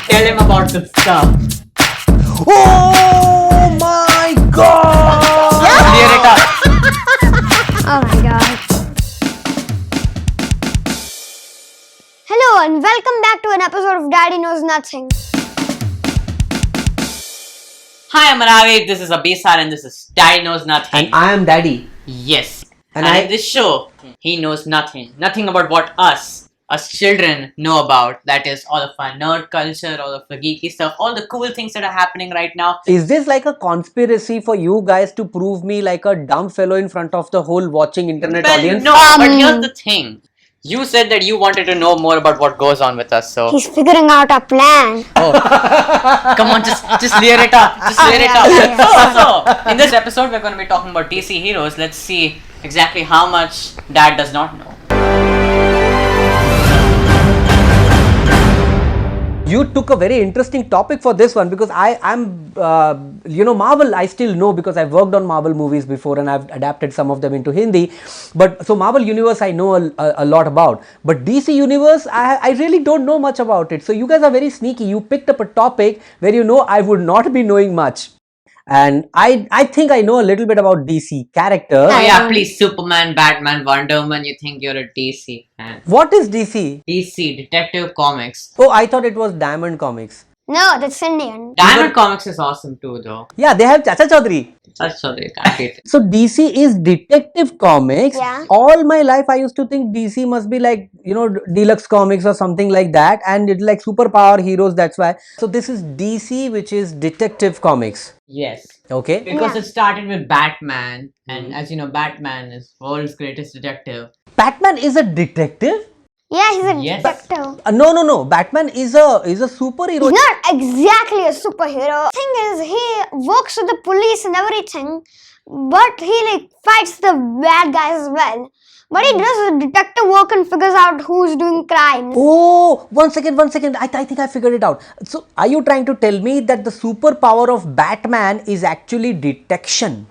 Tell him about the stuff. Oh my god! Clear it up. Oh my god. Hello and welcome back to an episode of Daddy Knows Nothing. Hi, I'm Aravir. This is Abhisar and this is Daddy Knows Nothing. And I am Daddy. Yes. And in this show, he knows nothing. Nothing about what us children know about. That is all of our nerd culture, all of the geeky stuff, all the cool things that are happening right now. Is this like a conspiracy for you guys to prove me like a dumb fellow in front of the whole watching internet audience? No, but here's the thing. You said that you wanted to know more about what goes on with us, so... He's figuring out our plan. Oh. Come on, just clear it up. Just clear it up. So, in this episode, we're going to be talking about DC heroes. Let's see exactly how much Dad does not know. You took a very interesting topic for this one because I'm Marvel I still know because I've worked on Marvel movies before and I've adapted some of them into Hindi. But so Marvel Universe I know a lot about. But DC Universe I really don't know much about it. So you guys are very sneaky. You picked up a topic where you know I would not be knowing much. And I think I know a little bit about DC characters. Oh yeah, please, Superman, Batman, Wonder Woman, you think you're a DC fan. What is DC? DC, Detective Comics. Oh, I thought it was Diamond Comics. No, that's Indian. Diamond Comics is awesome too though. Yeah, they have Chacha Chaudhary. That's so they can't beat it. So DC is Detective Comics. Yeah. All my life I used to think DC must be like, Deluxe Comics or something like that. And it's like superpower heroes, that's why. So this is DC, which is Detective Comics. Yes. Okay. Because it started with Batman, and as you know, Batman is world's greatest detective. Batman is a detective? Yeah, he's a Yes. detective. No. Batman is a superhero. He's not exactly a superhero. Thing is, he works with the police and everything, but he fights the bad guys as well. But he does detective work and figures out who's doing crimes. Oh, one second. I think I figured it out. So are you trying to tell me that the superpower of Batman is actually detection?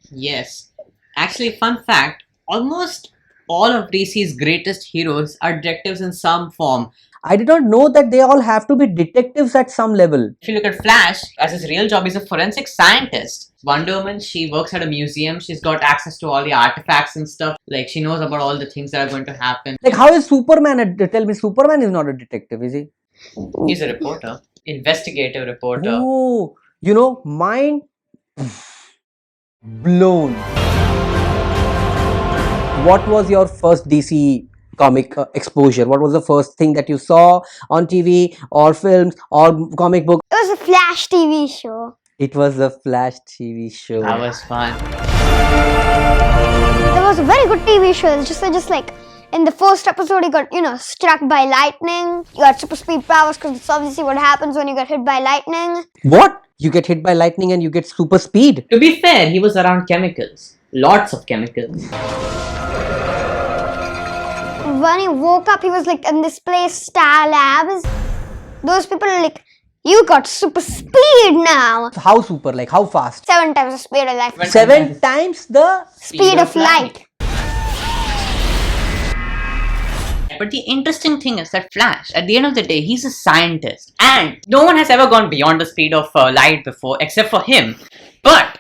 Yes. Actually, fun fact, almost all of DC's greatest heroes are detectives in some form. I did not know that they all have to be detectives at some level. If you look at Flash, as his real job, he's a forensic scientist. Wonder Woman, she works at a museum. She's got access to all the artifacts and stuff. Like, she knows about all the things that are going to happen. Like, how is Superman tell me Superman is not a detective, is he? He's a reporter. Investigative reporter. Oh, mind blown. What was your first DC comic exposure? What was the first thing that you saw on TV or films or comic book? It was a Flash TV show. It was the Flash TV show. That was fun. It was a very good TV show. It's just like in the first episode, he got, struck by lightning. You got super speed powers because it's obviously what happens when you get hit by lightning. What? You get hit by lightning and you get super speed? To be fair, he was around chemicals. Lots of chemicals. When he woke up, he was in this place, Star Labs. Those people are like, you got super speed now. How super? Like how fast? 7 times the speed of light. 7 times the Speed of light. But the interesting thing is that Flash, at the end of the day, he's a scientist. And no one has ever gone beyond the speed of light before, except for him. But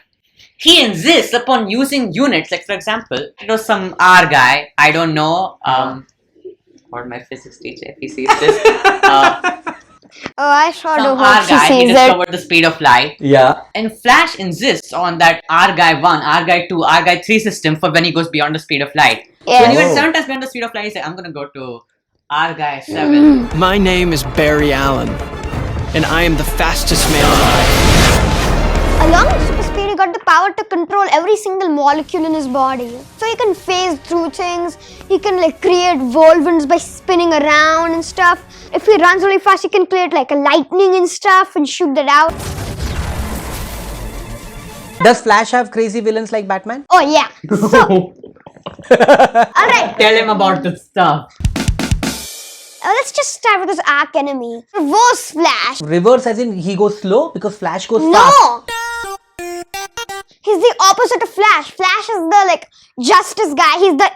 he insists upon using units, like for example, it was some R guy, I don't know, or my physics teacher, if he sees this. Oh, I sure do Some hope R she guy, he sees it. discovered the speed of light. Yeah. And Flash insists on that R guy 1, R guy 2, R guy 3 system for when he goes beyond the speed of light. Yes. So when he went 7 times beyond the speed of light, he said, I'm gonna go to R guy 7. My name is Barry Allen, and I am the fastest man alive. Along with super speed, he got the power to control every single molecule in his body. So he can phase through things, he can create whirlwinds by spinning around and stuff. If he runs really fast, he can create a lightning and stuff and shoot that out. Does Flash have crazy villains like Batman? Oh yeah. So, alright. Tell him about the stuff. Let's just start with his arch enemy, Reverse Flash. Reverse as in he goes slow because Flash goes fast. No! He's the opposite of Flash. Flash is the justice guy. He's the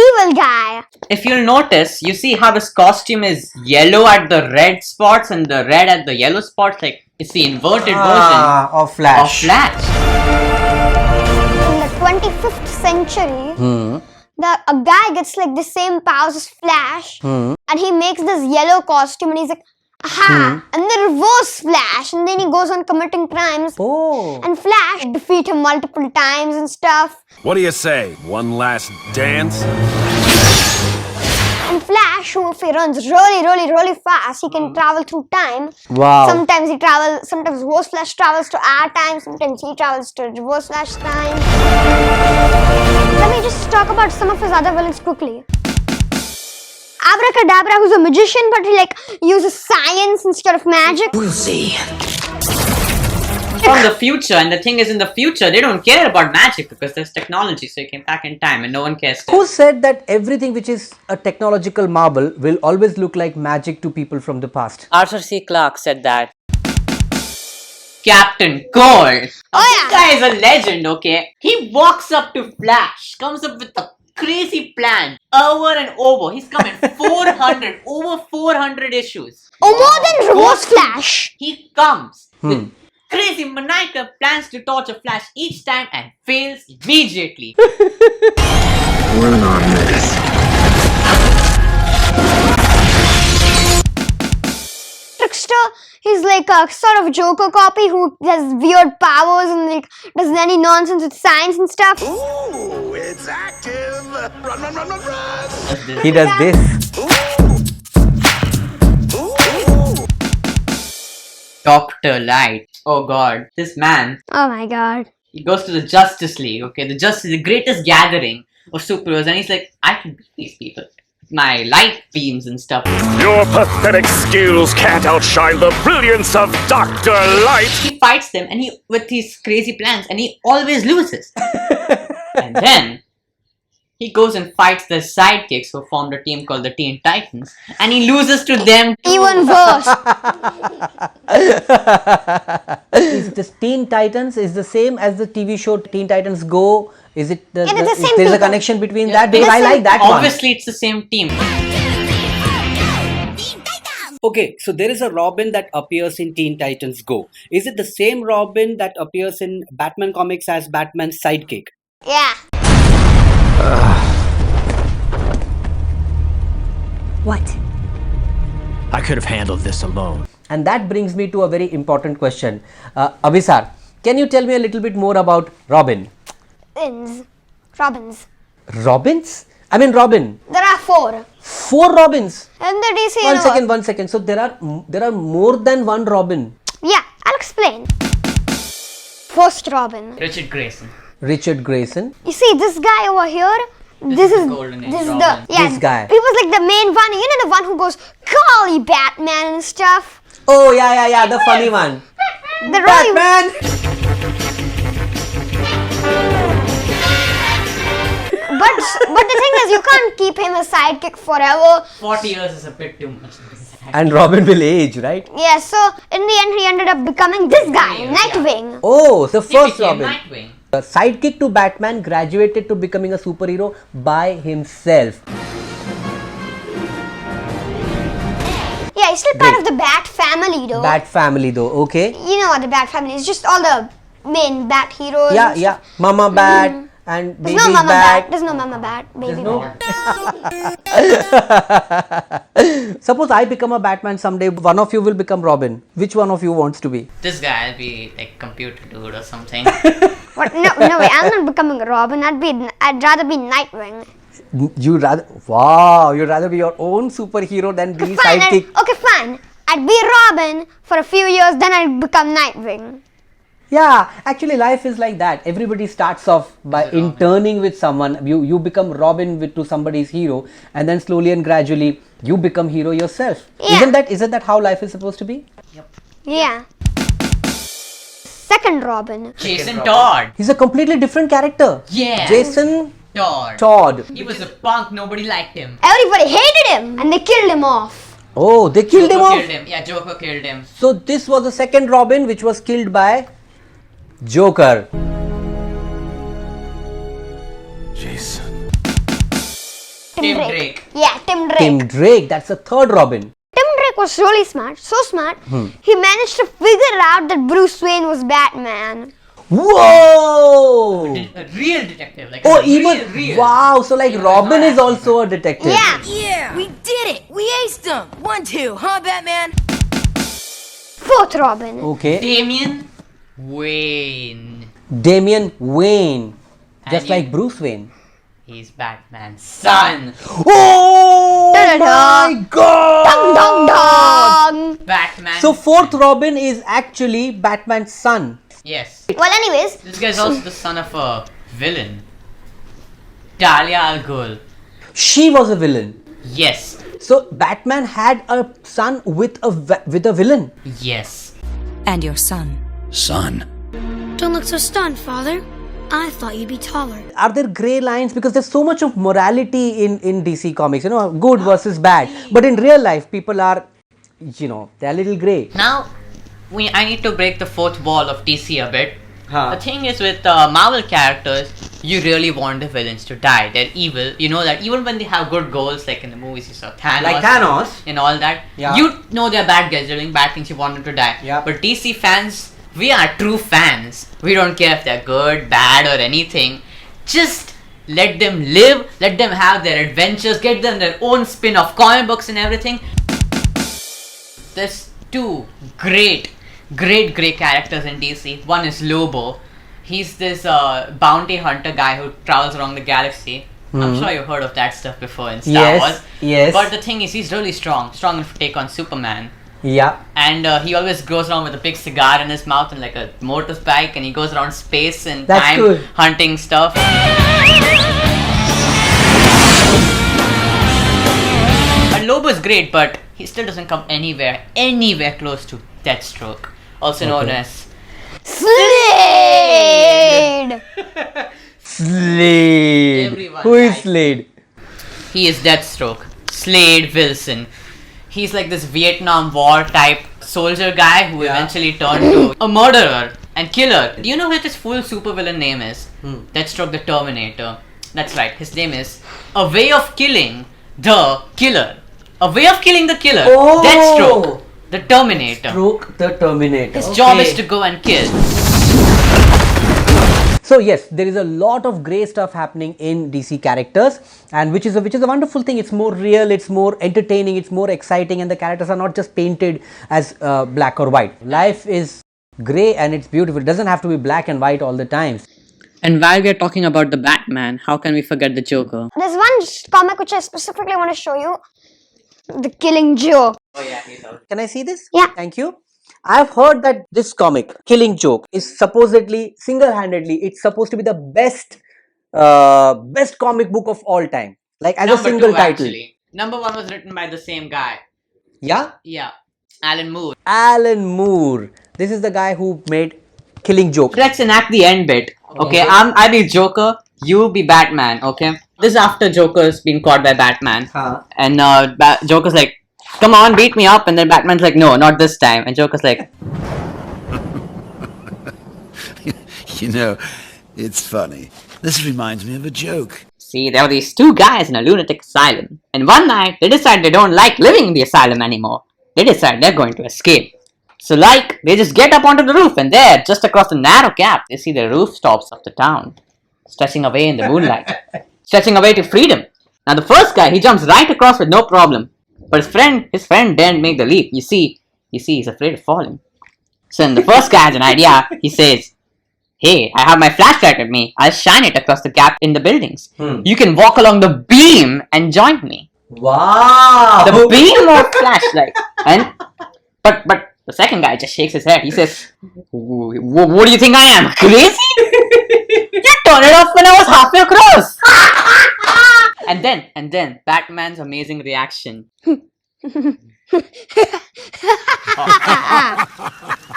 evil guy. If you'll notice, you see how his costume is yellow at the red spots and the red at the yellow spots. Like it's the inverted version of Flash. of Flash. In the 25th century, a guy gets the same powers as Flash, and he makes this yellow costume, and he's like, aha! And then reverse Flash, and then he goes on committing crimes. Oh. And Flash defeat him multiple times and stuff. What do you say? One last dance? And Flash, who if he runs really fast, he can travel through time. Wow. Sometimes reverse Flash travels to our time, sometimes he travels to reverse Flash time. Let me just talk about some of his other villains quickly. Abracadabra, who's a magician, but he uses science instead of magic. We'll see. From the future, and the thing is, in the future, they don't care about magic because there's technology, so you came back in time and no one cares. Who said that everything which is a technological marvel will always look like magic to people from the past? Arthur C. Clarke said that. Captain Cold. Oh, This guy is a legend, okay? He walks up to Flash, comes up with a crazy plan over and over. He's come in over 400 issues. Or more than reverse Flash. He comes with crazy maniacal plans to torture Flash each time and fails immediately. Run on this. Trickster, he's a sort of Joker copy who has weird powers and does any nonsense with science and stuff. Ooh, it's active. Run. He does this. Dr. Light. Oh god, this man. Oh my god. He goes to the Justice League, okay? The greatest gathering of superheroes, and he's like, I can beat these people. My light beams and stuff. Your pathetic skills can't outshine the brilliance of Dr. Light. He fights them, and with his crazy plans, and he always loses. And then he goes and fights the sidekicks who formed a team called the Teen Titans, and he loses to them too. Even worse. Is this Teen Titans is the same as the TV show Teen Titans Go? Is it it's the same there's a people. connection between that? Because I like that one. Obviously, it's the same team. Okay, so there is a Robin that appears in Teen Titans Go. Is it the same Robin that appears in Batman comics as Batman's sidekick? Yeah. What? I could have handled this alone. And that brings me to a very important question. Abhisar, can you tell me a little bit more about Robin? Robins. Robins? I mean Robin. There are 4. 4 Robins. In the DC One universe. second. So there are more than one Robin. Yeah, I'll explain. First Robin. Richard Grayson. Richard Grayson. You see this guy over here? This is Golden Age this is Robin. This guy. He was the main one. You know the one who goes, "Golly, Batman" and stuff. Oh yeah, the funny one. The really Batman. But the thing is, you can't keep him a sidekick forever. 40 years is a bit too much. And Robin will age, right? Yeah, so in the end, he ended up becoming this guy, Nightwing. Oh, the He first became Robin. Nightwing. The sidekick to Batman graduated to becoming a superhero by himself. Yeah, he's still part of the Bat family, though. Bat family though, okay? You know what the Bat family is? Just all the main Bat heroes. and Yeah. stuff. Mama Bat and There's baby's no Mama Bat. Bat. There's no Mama Bat. Baby no- Bat. Suppose I become a Batman someday, one of you will become Robin. Which one of you wants to be? This guy will be like computer dude or something. What? No way. I'm not becoming a Robin. I'd rather be Nightwing. You'd rather be your own superhero than be Fine. sidekick. Okay, fine. I'd be Robin for a few years, then I'd become Nightwing. Yeah, actually life is like that. Everybody starts off by interning with someone. You become Robin to somebody's hero, and then slowly and gradually you become hero yourself. Yeah. Isn't that how life is supposed to be? Yeah. Second Robin. Jason Todd. He's a completely different character. Yeah. Jason Todd. Todd. He was a punk, nobody liked him. Everybody hated him, and they killed him off. Oh, they killed him Joker off. killed him. Yeah, Joker killed him. So this was the second Robin which was killed by Joker. Tim Drake. Yeah, Tim Drake. Tim Drake, that's the third Robin. Tim Drake was really smart, so smart, he managed to figure out that Bruce Wayne was Batman. Whoa! A real detective. Like Oh, a even real. wow! So like Robin is also a detective. Yeah. Yeah, we did it. We aced them. 1-2, huh, Batman? Fourth Robin. Okay. Damian Wayne. Damian Wayne, just And like you- Bruce Wayne. He's Batman's son. Oh Da-da-da. my God! Dong dong dong. Batman. So fourth Robin is actually Batman's son. Yes. Well, anyways, This guy's also the son of a villain. Talia al Ghul. She was a villain. Yes. So Batman had a son with a villain. Yes. And your son. Son. Don't look so stunned, Father. I thought you'd be taller. Are there grey lines? Because there's so much of morality in DC Comics, you know, good versus bad. But in real life, people are, you know, they're a little grey. Now, I need to break the fourth wall of DC a bit. Huh. The thing is with Marvel characters, you really want the villains to die. They're evil. You know that even when they have good goals, like in the movies you saw Thanos. Like Thanos. And all that. Yeah. You know they're bad guys, they're doing bad things, you want them to die. Yeah. But DC fans, we are true fans. We don't care if they're good, bad or anything. Just let them live, let them have their adventures, get them their own spin-off comic books and everything. There's two great characters in DC. One is Lobo. He's this bounty hunter guy who travels around the galaxy. I'm sure you've heard of that stuff before in Star Yes, Wars. yes. But the thing is, he's really strong enough to take on Superman. Yeah. And he always goes around with a big cigar in his mouth and like a motorbike, and he goes around space and That's time cool. hunting stuff. And Lobo's great, but he still doesn't come anywhere close to Deathstroke, also known as Slade. Slade. Everyone Who is died. Slade? he is Deathstroke, Slade Wilson. He's like this Vietnam War type soldier guy who eventually turned to a murderer and killer. Do you know what his full supervillain name is? Deathstroke the Terminator. That's right, his name is A Way of Killing the Killer. A Way of Killing the Killer. Oh! Deathstroke the Terminator. Stroke the Terminator. His job is to go and kill. So yes, there is a lot of grey stuff happening in DC characters, and which is a wonderful thing. It's more real, it's more entertaining, it's more exciting, and the characters are not just painted as black or white. Life is grey and it's beautiful. It doesn't have to be black and white all the time. And while we are talking about the Batman, how can we forget the Joker? There's one comic which I specifically want to show you. The Killing Joke. Oh yeah, he's out. Can I see this? Yeah. Thank you. I've heard that this comic, Killing Joke, is supposedly, single-handedly, it's supposed to be the best comic book of all time. Like as a single two, title. Actually. Number 1 was written by the same guy. Yeah? Yeah, Alan Moore. Alan Moore. This is the guy who made Killing Joke. Let's enact the end bit. Okay, I be Joker, you be Batman. Okay, this is after Joker's been caught by Batman, and Joker's like, "Come on, beat me up," and then Batman's like, "No, not this time," and Joker's like, You know, it's funny. This reminds me of a joke. "See, there were these two guys in a lunatic asylum, and one night they decide they don't like living in the asylum anymore. They decide they're going to escape. So they just get up onto the roof, and there, just across the narrow gap, they see the rooftops of the town, stretching away in the moonlight, stretching away to freedom. Now the first guy, he jumps right across with no problem, but his friend daren't make the leap. You see, he's afraid of falling. So then the first guy has an idea. He says, "Hey, I have my flashlight with me. I'll shine it across the gap in the buildings. You can walk along the beam and join me." Wow! The beam of flashlight. And but the second guy just shakes his head. He says, "What do you think I am, crazy? You turned it off when I was halfway across." And then Batman's amazing reaction.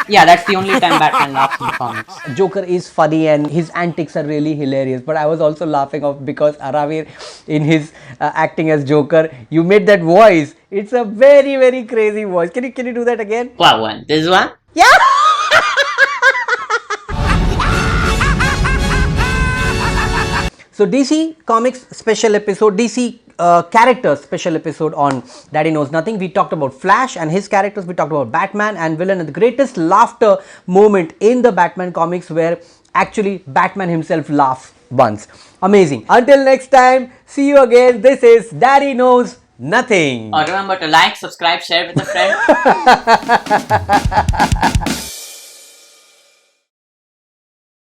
Yeah, that's the only time Batman laughs in comics. Joker is funny and his antics are really hilarious, but I was also laughing off because Aravir, in his acting as Joker, you made that voice. It's a very, very crazy voice. Can you do that again? What one? This one? Yeah. So DC Comics special episode, DC characters special episode on Daddy Knows Nothing. We talked about Flash and his characters, we talked about Batman and villain, and the greatest laughter moment in the Batman comics where actually Batman himself laughs once. Amazing. Until next time, see you again. This is Daddy Knows Nothing. Remember to like, subscribe, share with a friend.